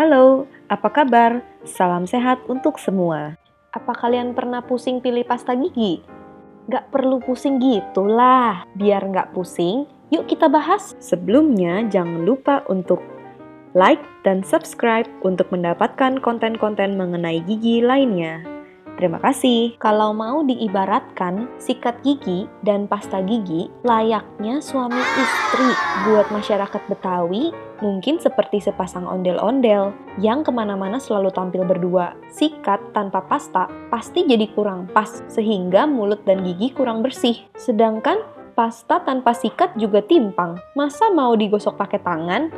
Halo, apa kabar? Salam sehat untuk semua. Apa kalian pernah pusing pilih pasta gigi? Gak perlu pusing gitulah. Biar gak pusing, yuk kita bahas. Sebelumnya, jangan lupa untuk like dan subscribe untuk mendapatkan konten-konten mengenai gigi lainnya. Terima kasih. Kalau mau diibaratkan, sikat gigi dan pasta gigi layaknya suami istri buat masyarakat Betawi, mungkin seperti sepasang ondel-ondel yang kemana-mana selalu tampil berdua. Sikat tanpa pasta pasti jadi kurang pas, sehingga mulut dan gigi kurang bersih. Sedangkan pasta tanpa sikat juga timpang. Masa mau digosok pakai tangan?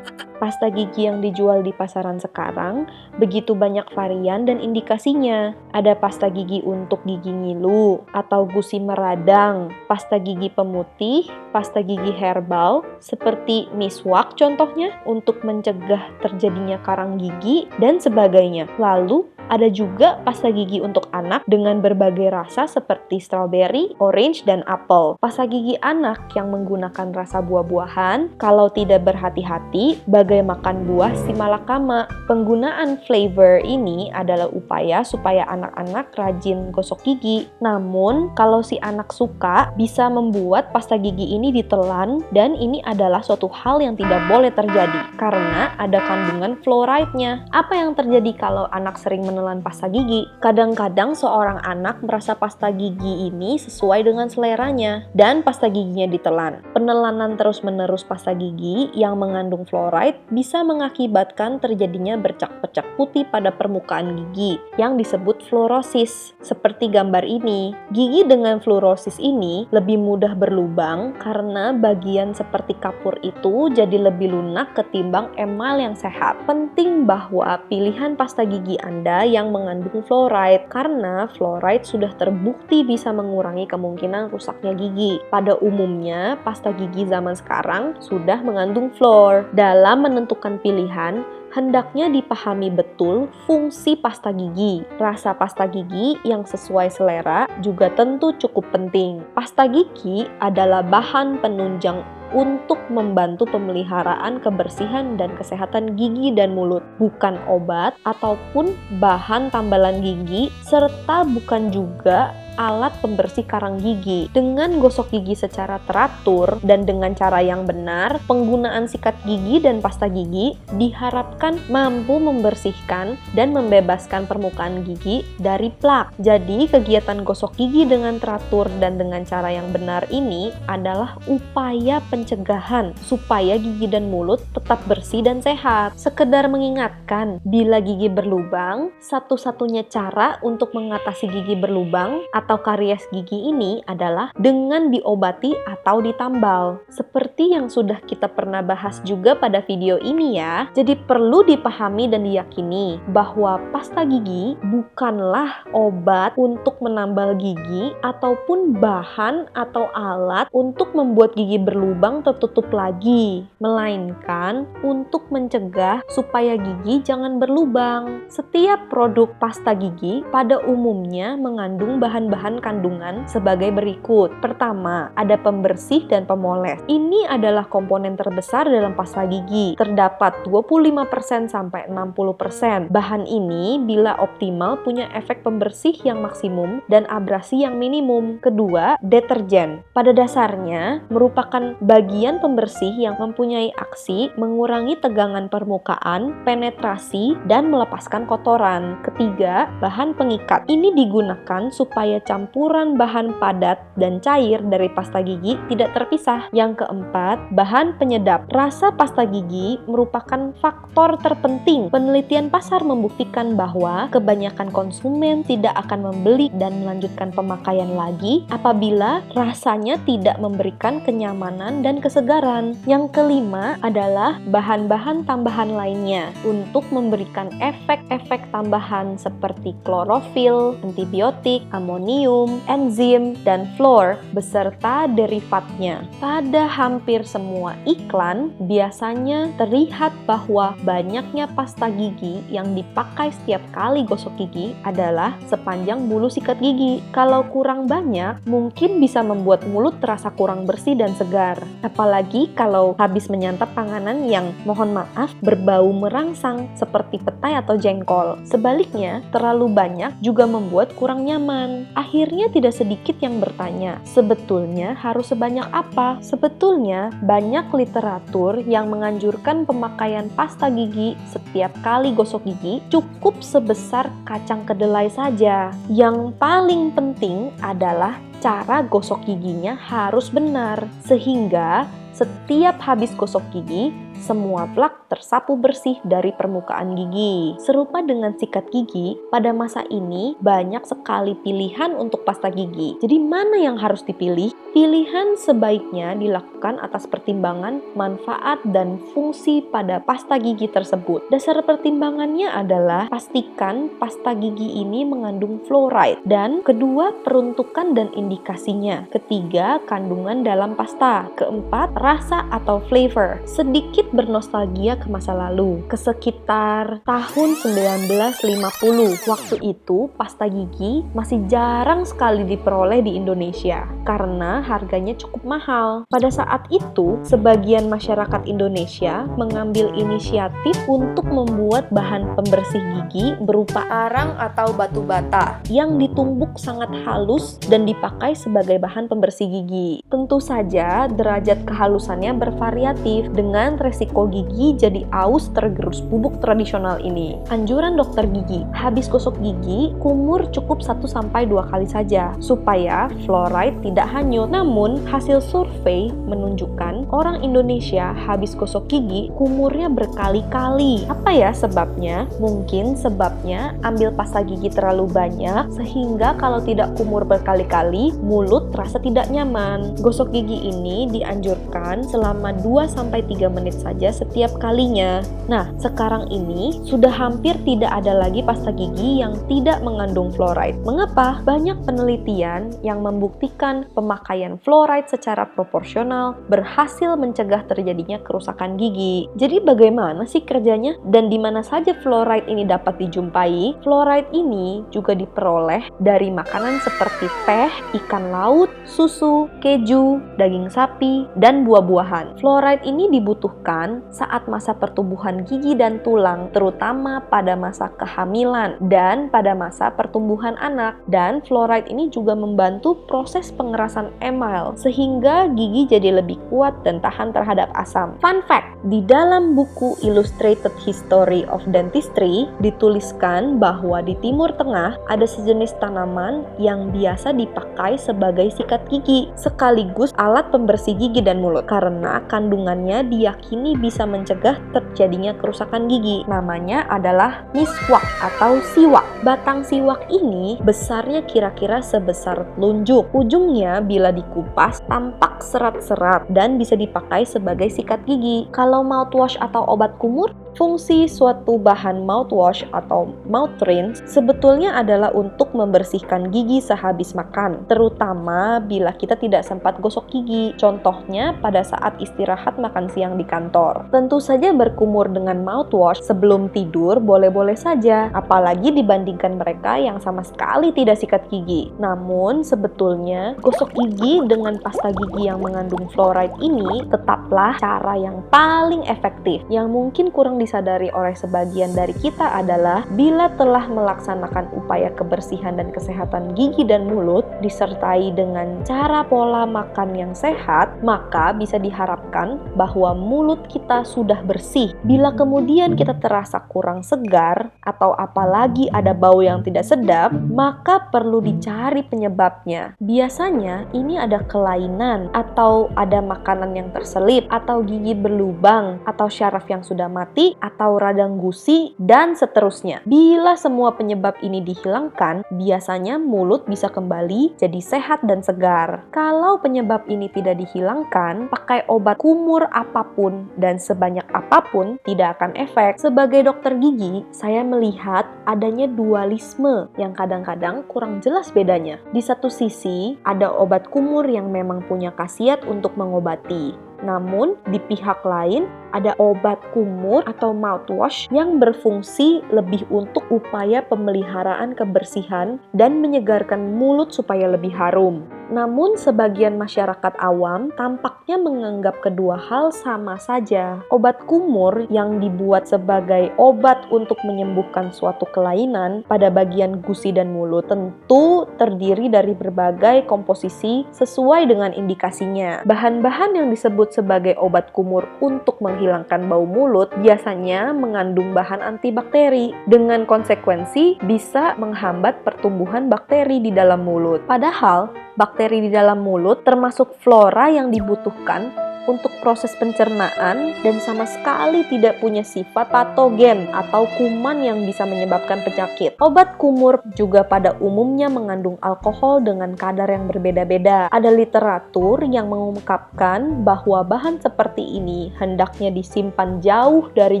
Pasta gigi yang dijual di pasaran sekarang begitu banyak varian dan indikasinya. Ada pasta gigi untuk gigi ngilu atau gusi meradang, pasta gigi pemutih, pasta gigi herbal seperti miswak contohnya untuk mencegah terjadinya karang gigi dan sebagainya. Lalu ada juga pasta gigi untuk anak dengan berbagai rasa seperti strawberry, orange, dan apel. Pasta gigi anak yang menggunakan rasa buah-buahan, kalau tidak berhati-hati, bagai makan buah si malakama. Penggunaan flavor ini adalah upaya supaya anak-anak rajin gosok gigi. Namun, kalau si anak suka, bisa membuat pasta gigi ini ditelan, dan ini adalah suatu hal yang tidak boleh terjadi, karena ada kandungan fluoride-nya. Apa yang terjadi kalau anak sering menelan pasta gigi? Kadang-kadang seorang anak merasa pasta gigi ini sesuai dengan seleranya, dan pasta giginya ditelan. Penelanan terus-menerus pasta gigi yang mengandung fluoride bisa mengakibatkan terjadinya bercak-bercak putih pada permukaan gigi yang disebut fluorosis. Seperti gambar ini, gigi dengan fluorosis ini lebih mudah berlubang karena bagian seperti kapur itu jadi lebih lunak ketimbang emal yang sehat. Penting bahwa pilihan pasta gigi Anda yang mengandung fluoride, karena fluoride sudah terbukti bisa mengurangi kemungkinan rusaknya gigi. Pada umumnya, pasta gigi zaman sekarang sudah mengandung fluor. Dalam menentukan pilihan, hendaknya dipahami betul fungsi pasta gigi. Rasa pasta gigi yang sesuai selera juga tentu cukup penting. Pasta gigi adalah bahan penunjang untuk membantu pemeliharaan kebersihan dan kesehatan gigi dan mulut, bukan obat ataupun bahan tambalan gigi, serta bukan juga alat pembersih karang gigi. Dengan gosok gigi secara teratur dan dengan cara yang benar, penggunaan sikat gigi dan pasta gigi diharapkan mampu membersihkan dan membebaskan permukaan gigi dari plak. Jadi, kegiatan gosok gigi dengan teratur dan dengan cara yang benar ini adalah upaya pencegahan supaya gigi dan mulut tetap bersih dan sehat. Sekedar mengingatkan, bila gigi berlubang, satu-satunya cara untuk mengatasi gigi berlubang atau karies gigi ini adalah dengan diobati atau ditambal. Seperti yang sudah kita pernah bahas juga pada video ini ya. Jadi perlu dipahami dan diyakini bahwa pasta gigi bukanlah obat untuk menambal gigi ataupun bahan atau alat untuk membuat gigi berlubang tertutup lagi, melainkan untuk mencegah supaya gigi jangan berlubang. Setiap produk pasta gigi pada umumnya mengandung bahan-bahan kandungan sebagai berikut. Pertama, ada pembersih dan pemoles. Ini adalah komponen terbesar dalam pasta gigi. Terdapat 25% sampai 60%. Bahan ini bila optimal punya efek pembersih yang maksimum dan abrasi yang minimum. Kedua, deterjen. Pada dasarnya merupakan bagian pembersih yang mempunyai aksi mengurangi tegangan permukaan, penetrasi, dan melepaskan kotoran. Ketiga, bahan pengikat. Ini digunakan supaya campuran bahan padat dan cair dari pasta gigi tidak terpisah. Yang keempat, bahan penyedap. Rasa pasta gigi merupakan faktor terpenting. Penelitian pasar membuktikan bahwa kebanyakan konsumen tidak akan membeli dan melanjutkan pemakaian lagi apabila rasanya tidak memberikan kenyamanan dan kesegaran. Yang kelima adalah bahan-bahan tambahan lainnya untuk memberikan efek-efek tambahan seperti klorofil, antibiotik, amonium, enzim, dan fluor beserta derivatnya. Pada hampir semua iklan, biasanya terlihat bahwa banyaknya pasta gigi yang dipakai setiap kali gosok gigi adalah sepanjang bulu sikat gigi. Kalau kurang banyak, mungkin bisa membuat mulut terasa kurang bersih dan segar. Apalagi kalau habis menyantap panganan yang, mohon maaf, berbau merangsang seperti petai atau jengkol. Sebaliknya, terlalu banyak juga membuat kurang nyaman. Akhirnya tidak sedikit yang bertanya, sebetulnya harus sebanyak apa? Sebetulnya banyak literatur yang menganjurkan pemakaian pasta gigi setiap kali gosok gigi cukup sebesar kacang kedelai saja. Yang paling penting adalah cara gosok giginya harus benar, sehingga setiap habis gosok gigi, semua plak tersapu bersih dari permukaan gigi. Serupa dengan sikat gigi, pada masa ini banyak sekali pilihan untuk pasta gigi. Jadi mana yang harus dipilih? Pilihan sebaiknya dilakukan atas pertimbangan manfaat dan fungsi pada pasta gigi tersebut. Dasar pertimbangannya adalah pastikan pasta gigi ini mengandung fluoride, dan kedua, peruntukan dan indikasinya. Ketiga, kandungan dalam pasta. Keempat, rasa atau flavor. Sedikit bernostalgia ke masa lalu, ke sekitar tahun 1950. Waktu itu, pasta gigi masih jarang sekali diperoleh di Indonesia karena harganya cukup mahal. Pada saat itu, sebagian masyarakat Indonesia mengambil inisiatif untuk membuat bahan pembersih gigi berupa arang atau batu bata yang ditumbuk sangat halus dan dipakai sebagai bahan pembersih gigi. Tentu saja, derajat kehalusannya bervariatif dengan resiko gigi jadi aus tergerus bubuk tradisional ini. Anjuran dokter gigi, habis gosok gigi, kumur cukup 1-2 kali saja supaya fluoride tidak hanyut. Namun, hasil survei menunjukkan orang Indonesia habis gosok gigi kumurnya berkali-kali. Apa ya sebabnya? Mungkin sebabnya ambil pasta gigi terlalu banyak sehingga kalau tidak kumur berkali-kali, mulut terasa tidak nyaman. Gosok gigi ini dianjurkan selama 2-3 menit saja setiap kalinya. Nah, sekarang ini sudah hampir tidak ada lagi pasta gigi yang tidak mengandung fluoride. Mengapa? Banyak penelitian yang membuktikan pemakaian fluoride secara proporsional berhasil mencegah terjadinya kerusakan gigi. Jadi bagaimana sih kerjanya? Dan di mana saja fluoride ini dapat dijumpai? Fluoride ini juga diperoleh dari makanan seperti teh, ikan laut, susu, keju, daging sapi, dan buah-buahan. Fluoride ini dibutuhkan saat masa pertumbuhan gigi dan tulang, terutama pada masa kehamilan dan pada masa pertumbuhan anak. Dan fluoride ini juga membantu proses pengerasan emal sehingga gigi jadi lebih kuat dan tahan terhadap asam. Fun fact, di dalam buku Illustrated History of Dentistry dituliskan bahwa di Timur Tengah ada sejenis tanaman yang biasa dipakai sebagai sikat gigi sekaligus alat pembersih gigi dan mulut karena kandungannya diyakini bisa mencegah terjadinya kerusakan gigi. Namanya adalah miswak atau siwak. Batang siwak ini besarnya kira-kira sebesar telunjuk. Ujungnya bila dikupas tampak serat-serat dan bisa dipakai sebagai sikat gigi. Kalau mouthwash atau obat kumur, fungsi suatu bahan mouthwash atau mouth rinse sebetulnya adalah untuk membersihkan gigi sehabis makan, terutama bila kita tidak sempat gosok gigi. Contohnya pada saat istirahat makan siang di kantor. Tentu saja berkumur dengan mouthwash sebelum tidur boleh-boleh saja, apalagi dibandingkan mereka yang sama sekali tidak sikat gigi. Namun sebetulnya gosok gigi dengan pasta gigi yang mengandung fluoride ini tetaplah cara yang paling efektif. Yang mungkin kurang disadari oleh sebagian dari kita adalah bila telah melaksanakan upaya kebersihan dan kesehatan gigi dan mulut disertai dengan cara pola makan yang sehat, maka bisa diharapkan bahwa mulut kita sudah bersih. Bila kemudian kita terasa kurang segar atau apalagi ada bau yang tidak sedap, maka perlu dicari penyebabnya. Biasanya ini ada kelainan atau ada makanan yang terselip atau gigi berlubang atau syaraf yang sudah mati atau radang gusi dan seterusnya. Bila semua penyebab ini dihilangkan, biasanya mulut bisa kembali jadi sehat dan segar. Kalau penyebab ini tidak dihilangkan, pakai obat kumur apapun dan sebanyak apapun tidak akan efek. Sebagai dokter gigi, saya melihat adanya dualisme yang kadang-kadang kurang jelas bedanya. Di satu sisi, ada obat kumur yang memang punya khasiat untuk mengobati. Namun, di pihak lain, Ada obat kumur atau mouthwash yang berfungsi lebih untuk upaya pemeliharaan kebersihan dan menyegarkan mulut supaya lebih harum. Namun sebagian masyarakat awam tampaknya menganggap kedua hal sama saja. Obat kumur yang dibuat sebagai obat untuk menyembuhkan suatu kelainan pada bagian gusi dan mulut tentu terdiri dari berbagai komposisi sesuai dengan indikasinya. Bahan-bahan yang disebut sebagai obat kumur untuk menghilangkan bau mulut biasanya mengandung bahan antibakteri, dengan konsekuensi bisa menghambat pertumbuhan bakteri di dalam mulut. Padahal, bakteri di dalam mulut termasuk flora yang dibutuhkan untuk proses pencernaan dan sama sekali tidak punya sifat patogen atau kuman yang bisa menyebabkan penyakit. Obat kumur juga pada umumnya mengandung alkohol dengan kadar yang berbeda-beda. Ada literatur yang mengungkapkan bahwa bahan seperti ini hendaknya disimpan jauh dari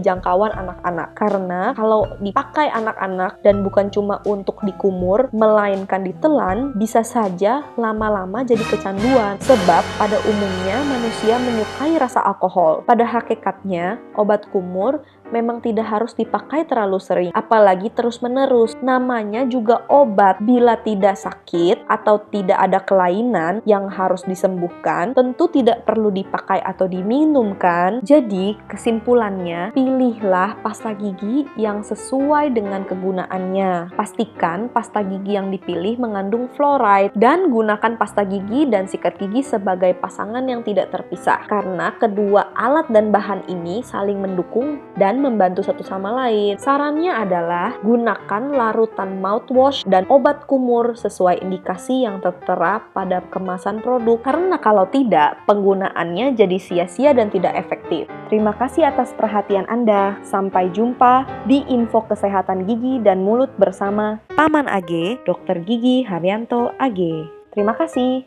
jangkauan anak-anak, karena kalau dipakai anak-anak dan bukan cuma untuk dikumur, melainkan ditelan, bisa saja lama-lama jadi kecanduan. Sebab pada umumnya manusia menyukai rasa alkohol. Pada hakikatnya, obat kumur memang tidak harus dipakai terlalu sering, apalagi terus-menerus. Namanya juga obat. Bila tidak sakit atau tidak ada kelainan yang harus disembuhkan, tentu tidak perlu dipakai atau diminum kan? Jadi, kesimpulannya, pilihlah pasta gigi yang sesuai dengan kegunaannya. Pastikan pasta gigi yang dipilih mengandung fluoride dan gunakan pasta gigi dan sikat gigi sebagai pasangan yang tidak terpisah, karena kedua alat dan bahan ini saling mendukung dan membantu satu sama lain. Sarannya adalah gunakan larutan mouthwash dan obat kumur sesuai indikasi yang tertera pada kemasan produk, karena kalau tidak, penggunaannya jadi sia-sia dan tidak efektif. Terima kasih atas perhatian Anda. Sampai jumpa di info kesehatan gigi dan mulut bersama Paman AG, Dr. Gigi Haryanto AG. Terima kasih.